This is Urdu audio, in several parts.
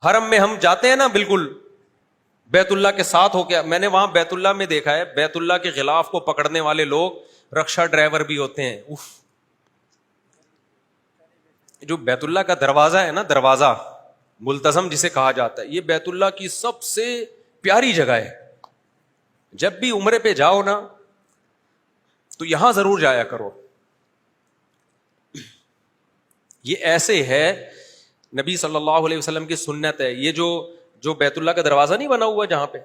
حرم میں ہم جاتے ہیں نا بالکل بیت اللہ کے ساتھ ہو کے, میں نے وہاں بیت اللہ میں دیکھا ہے بیت اللہ کے غلاف کو پکڑنے والے لوگ رکشا ڈرائیور بھی ہوتے ہیں. اف, جو بیت اللہ کا دروازہ ہے نا, دروازہ ملتزم جسے کہا جاتا ہے, یہ بیت اللہ کی سب سے پیاری جگہ ہے. جب بھی عمرے پہ جاؤ نا تو یہاں ضرور جایا کرو. یہ ایسے ہے, نبی صلی اللہ علیہ وسلم کی سنت ہے. یہ جو بیت اللہ کا دروازہ نہیں بنا ہوا جہاں پہ,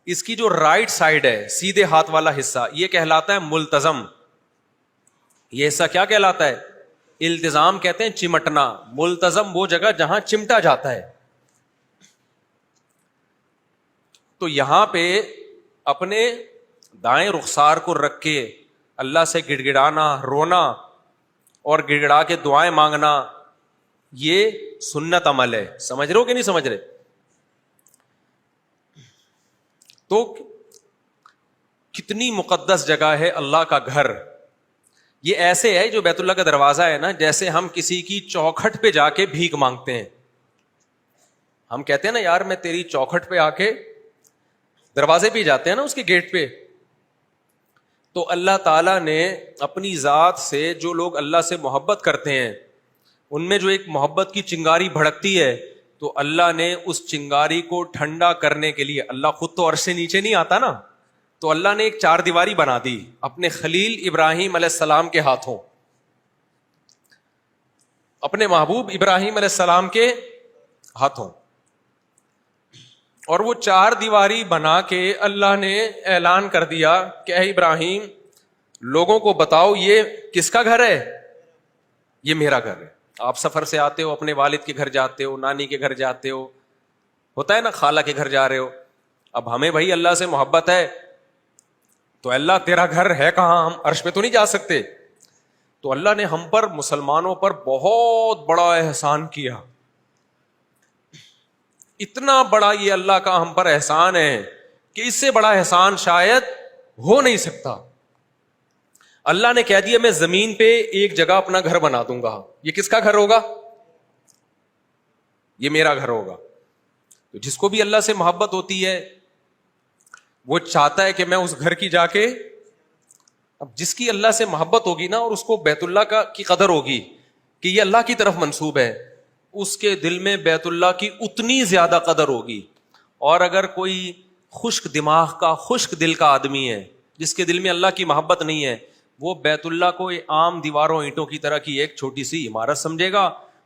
اس کی جو رائٹ سائڈ ہے سیدھے ہاتھ والا حصہ, یہ کہلاتا ہے ملتزم. یہ حصہ کیا کہلاتا ہے؟ التزام کہتے ہیں چمٹنا. ملتزم وہ جگہ جہاں چمٹا جاتا ہے. تو یہاں پہ اپنے دائیں رخسار کو رکھ کے اللہ سے گڑ گڑانا, رونا اور گڑ گڑا کے دعائیں مانگنا, یہ سنت عمل ہے. سمجھ رہے ہو کہ نہیں سمجھ رہے؟ تو کتنی مقدس جگہ ہے اللہ کا گھر. یہ ایسے ہے جو بیت اللہ کا دروازہ ہے نا, جیسے ہم کسی کی چوکھٹ پہ جا کے بھیک مانگتے ہیں. ہم کہتے ہیں نا یار میں تیری چوکھٹ پہ آ کے, دروازے پہ جاتے ہیں نا اس کے گیٹ پہ. تو اللہ تعالیٰ نے اپنی ذات سے, جو لوگ اللہ سے محبت کرتے ہیں ان میں جو ایک محبت کی چنگاری بھڑکتی ہے, تو اللہ نے اس چنگاری کو ٹھنڈا کرنے کے لیے, اللہ خود تو عرش سے نیچے نہیں آتا نا, تو اللہ نے ایک چار دیواری بنا دی اپنے خلیل ابراہیم علیہ السلام کے ہاتھوں, اپنے محبوب ابراہیم علیہ السلام کے ہاتھوں. اور وہ چار دیواری بنا کے اللہ نے اعلان کر دیا کہ اے ابراہیم لوگوں کو بتاؤ یہ کس کا گھر ہے؟ یہ میرا گھر ہے. آپ سفر سے آتے ہو, اپنے والد کے گھر جاتے ہو, نانی کے گھر جاتے ہو, ہوتا ہے نا خالہ کے گھر جا رہے ہو. اب ہمیں بھائی اللہ سے محبت ہے تو اللہ تیرا گھر ہے کہاں, ہم عرش پہ تو نہیں جا سکتے. تو اللہ نے ہم پر, مسلمانوں پر بہت بڑا احسان کیا. اتنا بڑا یہ اللہ کا ہم پر احسان ہے کہ اس سے بڑا احسان شاید ہو نہیں سکتا. اللہ نے کہہ دیا میں زمین پہ ایک جگہ اپنا گھر بنا دوں گا. یہ کس کا گھر ہوگا؟ یہ میرا گھر ہوگا. تو جس کو بھی اللہ سے محبت ہوتی ہے وہ چاہتا ہے کہ میں اس گھر کی جا کے, اب جس کی اللہ سے محبت ہوگی نا اور اس کو بیت اللہ کی قدر ہوگی کہ یہ اللہ کی طرف منسوب ہے, اس کے دل میں بیت اللہ کی اتنی زیادہ قدر ہوگی. اور اگر کوئی خشک دماغ کا, خشک دل کا آدمی ہے جس کے دل میں اللہ کی محبت نہیں ہے, وہ بیت اللہ کو عام دیواروں اینٹوں کی طرح کی ایک چھوٹی سی عمارت سمجھے گا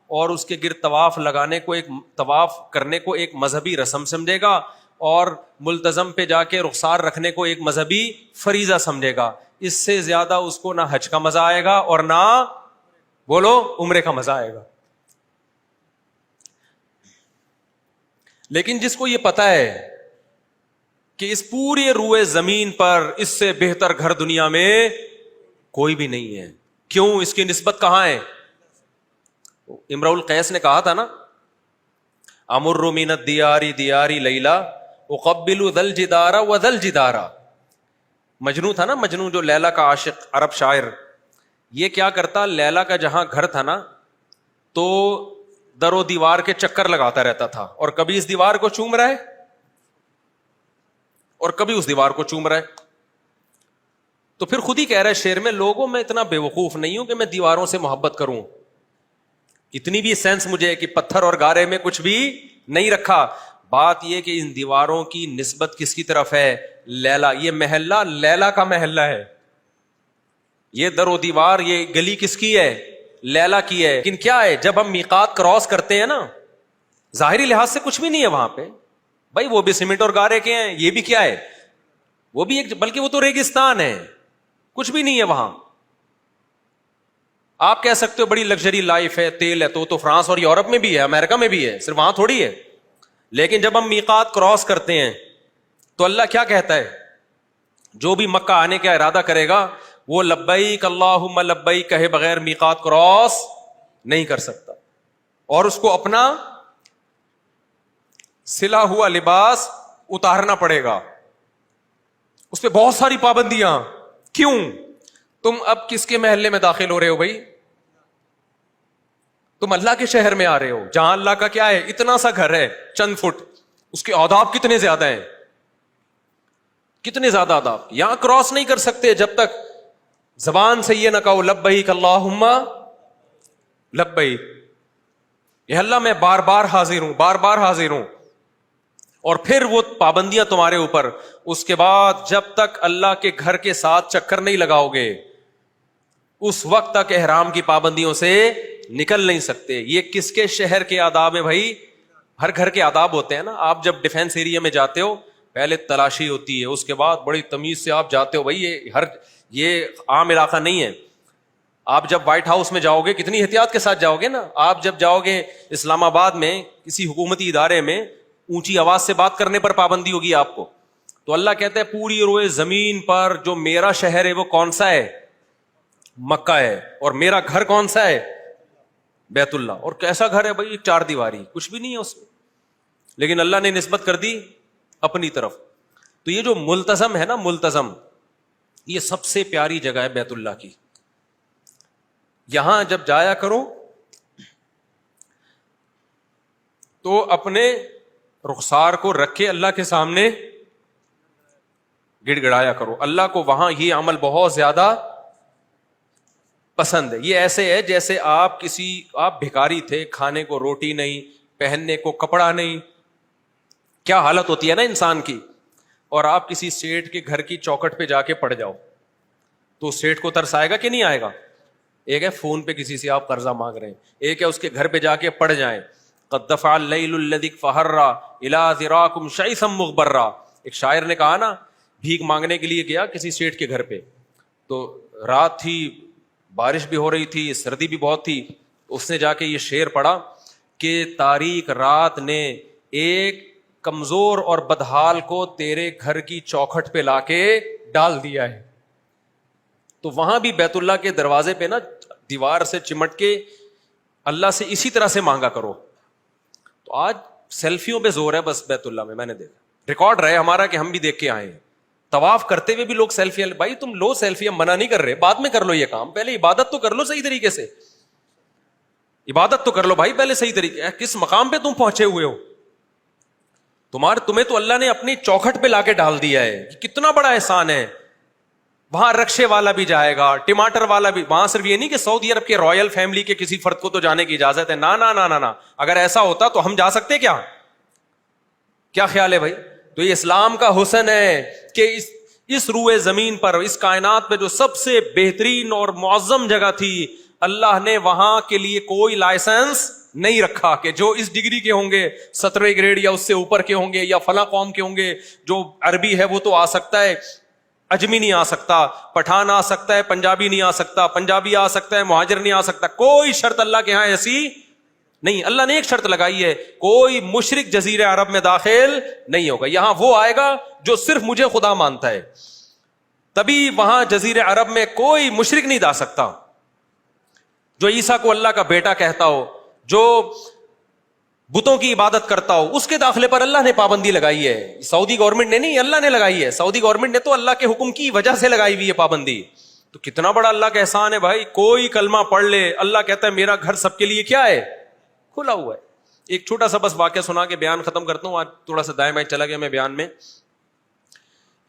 اور اس کے گرد طواف لگانے کو, ایک طواف کرنے کو ایک مذہبی رسم سمجھے گا, اور ملتزم پہ جا کے رخسار رکھنے کو ایک مذہبی فریضہ سمجھے گا. اس سے زیادہ اس کو نہ حج کا مزہ آئے گا اور نہ بولو عمرے کا مزہ آئے گا. لیکن جس کو یہ پتا ہے کہ اس پورے روئے زمین پر اس سے بہتر گھر دنیا میں کوئی بھی نہیں ہے, کیوں, اس کی نسبت کہاں ہے؟ امرؤ القیس نے کہا تھا نا, امر من الدیار دیاری لیلا اقبل ذا الجدار وذا الجدار. مجنوں تھا نا, مجنوں جو لیلا کا عاشق عرب شاعر, یہ کیا کرتا, لیلا کا جہاں گھر تھا نا تو در و دیوار کے چکر لگاتا رہتا تھا, اور کبھی اس دیوار کو چوم رہا ہے اور کبھی اس دیوار کو چوم رہا ہے. تو پھر خود ہی کہہ رہا ہے شعر میں, لوگوں میں اتنا بے وقوف نہیں ہوں کہ میں دیواروں سے محبت کروں, اتنی بھی سینس مجھے ہے کہ پتھر اور گارے میں کچھ بھی نہیں رکھا. بات یہ کہ ان دیواروں کی نسبت کس کی طرف ہے؟ لیلا. یہ محلہ لیلا کا محلہ ہے, یہ در و دیوار, یہ گلی کس کی ہے؟ لیلا کی ہے. لیکن کیا ہے, جب ہم میقات کراس کرتے ہیں نا, ظاہری لحاظ سے کچھ بھی نہیں ہے وہاں پہ بھائی, وہ بھی سیمنٹ اور گارے کے ہیں, یہ بھی کیا ہے, وہ بھی ایک, بلکہ وہ تو ریگستان ہے, کچھ بھی نہیں ہے وہاں. آپ کہہ سکتے ہو بڑی لگژری لائف ہے, تیل ہے, تو فرانس اور یورپ میں بھی ہے, امریکہ میں بھی ہے, صرف وہاں تھوڑی ہے. لیکن جب ہم میقات کراس کرتے ہیں تو اللہ کیا کہتا ہے, جو بھی مکہ آنے کا ارادہ کرے گا وہ لبیک اللہم لبیک کہے بغیر میقات کراس نہیں کر سکتا, اور اس کو اپنا سلا ہوا لباس اتارنا پڑے گا, اس پہ بہت ساری پابندیاں. کیوں؟ تم اب کس کے محلے میں داخل ہو رہے ہو بھائی؟ تم اللہ کے شہر میں آ رہے ہو جہاں اللہ کا کیا ہے, اتنا سا گھر ہے چند فٹ, اس کے آداب کتنے زیادہ ہیں, کتنے زیادہ آداب. یہاں کراس نہیں کر سکتے جب تک زبان سے یہ نہ کہو لبیک اللہم لبیک, یہ اللہ میں بار بار حاضر ہوں, بار بار حاضر ہوں. اور پھر وہ پابندیاں تمہارے اوپر, اس کے بعد جب تک اللہ کے گھر کے ساتھ چکر نہیں لگاؤ گے اس وقت تک احرام کی پابندیوں سے نکل نہیں سکتے. یہ کس کے شہر کے آداب ہیں بھائی؟ ہر گھر کے آداب ہوتے ہیں نا. آپ جب ڈیفینس ایریا میں جاتے ہو پہلے تلاشی ہوتی ہے, اس کے بعد بڑی تمیز سے آپ جاتے ہو. بھائی یہ عام علاقہ نہیں ہے. آپ جب وائٹ ہاؤس میں جاؤ گے کتنی احتیاط کے ساتھ جاؤ گے نا. آپ جب جاؤ گے اسلام آباد میں کسی حکومتی ادارے میں, اونچی آواز سے بات کرنے پر پابندی ہوگی آپ کو. تو اللہ کہتا ہے پوری روئے زمین پر جو میرا شہر ہے وہ کون سا ہے؟ مکہ ہے. اور میرا گھر کون سا ہے؟ بیت اللہ. اور کیسا گھر ہے بھائی؟ 4 دیواری, کچھ بھی نہیں ہے اس میں, لیکن اللہ نے نسبت کر دی اپنی طرف. تو یہ جو ملتزم ہے نا, ملتزم, یہ سب سے پیاری جگہ ہے بیت اللہ کی. یہاں جب جایا کرو تو اپنے رخسار کو رکھ کے اللہ کے سامنے گڑ گڑایا کرو. اللہ کو وہاں یہ عمل بہت زیادہ پسند ہے. یہ ایسے ہے جیسے آپ بھکاری تھے, کھانے کو روٹی نہیں, پہننے کو کپڑا نہیں, کیا حالت ہوتی ہے نا انسان کی, اور آپ کسی سیٹ کے گھر کی چوکھٹ پہ جا کے پڑ جاؤ تو سیٹ کو ترس آئے گا کہ نہیں آئے گا؟ ایک ہے فون پہ کسی سے آپ قرضہ مانگ رہے ہیں, ایک ہے اس کے گھر پہ جا کے پڑ جائیں. قد دفع اللیل الذی فحرا الی ذراکم شیئا مغبرا. ایک شاعر نے کہا نا, بھیک مانگنے کے لیے گیا کسی سیٹ کے گھر پہ, تو رات تھی, بارش بھی ہو رہی تھی, سردی بھی بہت تھی. اس نے جا کے یہ شعر پڑھا کہ تاریک رات نے ایک کمزور اور بدحال کو تیرے گھر کی چوکھٹ پہ لا کے ڈال دیا ہے. تو وہاں بھی بیت اللہ کے دروازے پہ نا دیوار سے چمٹ کے اللہ سے اسی طرح سے مانگا کرو. تو آج سیلفیوں پہ زور ہے بس بیت اللہ میں نے دیکھا, ریکارڈ رہے ہمارا کہ ہم بھی دیکھ کے آئے ہیں. طواف کرتے ہوئے بھی لوگ سیلفی, بھائی تم لو سیلفی, ہم منع نہیں کر رہے, بعد میں کر لو یہ کام, پہلے عبادت تو کر لو صحیح طریقے سے, عبادت تو کر لو بھائی پہلے صحیح طریقے. کس مقام پہ تم پہنچے ہوئے ہو؟ تمہیں تو اللہ نے اپنی چوکھٹ پہ لا کے ڈال دیا ہے, کتنا بڑا احسان ہے. وہاں رکشے والا بھی جائے گا, ٹماٹر والا بھی. وہاں صرف یہ نہیں کہ سعودی عرب کے رائل فیملی کے کسی فرد کو تو جانے کی اجازت ہے, نا نا نا نا نا. اگر ایسا ہوتا تو ہم جا سکتے کیا خیال ہے بھائی؟ تو یہ اسلام کا حسن ہے کہ اس روئے زمین پر, اس کائنات پہ جو سب سے بہترین اور معظم جگہ تھی, اللہ نے وہاں کے لیے کوئی لائسنس نہیں رکھا کہ جو اس ڈگری کے ہوں گے, 17ویں گریڈ یا اس سے اوپر کے ہوں گے, یا فلاں قوم کے ہوں گے, جو عربی ہے وہ تو آ سکتا ہے, اجمی نہیں آ سکتا, پٹھان آ سکتا ہے, پنجابی نہیں آ سکتا, پنجابی آ سکتا ہے, مہاجر نہیں آ سکتا. کوئی شرط اللہ کے ہاں ایسی نہیں. اللہ نے ایک شرط لگائی ہے, کوئی مشرک جزیرہ عرب میں داخل نہیں ہوگا. یہاں وہ آئے گا جو صرف مجھے خدا مانتا ہے, تبھی وہاں جزیرہ عرب میں کوئی مشرک نہیں جا سکتا. جو عیسیٰ کو اللہ کا بیٹا کہتا ہو, جو بتوں کی عبادت کرتا ہو, اس کے داخلے پر اللہ نے پابندی لگائی ہے. سعودی گورنمنٹ نے نہیں, اللہ نے لگائی ہے. سعودی گورنمنٹ نے تو اللہ کے حکم کی وجہ سے لگائی ہوئی ہے پابندی. تو کتنا بڑا اللہ کا احسان ہے بھائی. کوئی کلمہ پڑھ لے, اللہ کہتا ہے میرا گھر سب کے لیے کیا ہے؟ کھلا ہوا ہے. ایک چھوٹا سا بس واقعہ سنا کے بیان ختم کرتا ہوں. آج تھوڑا سا دائیں بائیں چلا گیا میں بیان میں,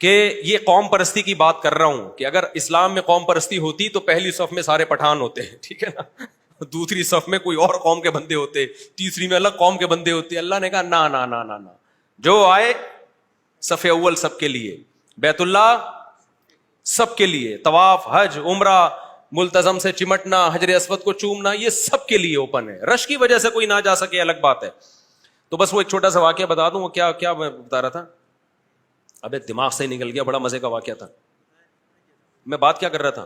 کہ یہ قوم پرستی کی بات کر رہا ہوں کہ اگر اسلام میں قوم پرستی ہوتی تو پہلی صف میں سارے پٹھان ہوتے ہیں, ٹھیک ہے نا, دوسری صف میں کوئی اور قوم کے بندے ہوتے, تیسری میں الگ قوم کے بندے ہوتے. اللہ نے کہا نا نا نا نا نا, جو آئے صف اول سب کے لیے, بیت اللہ سب کے لیے, طواف, حج, عمرہ, ملتزم سے چمٹنا, حجر اسود کو چومنا, یہ سب کے لیے اوپن ہے. رش کی وجہ سے کوئی نہ جا سکے الگ بات ہے. تو بس وہ ایک چھوٹا سا واقعہ بتا دوں. وہ کیا میں بتا رہا تھا, ابے دماغ سے نکل گیا, بڑا مزے کا واقعہ تھا. میں بات کیا کر رہا تھا؟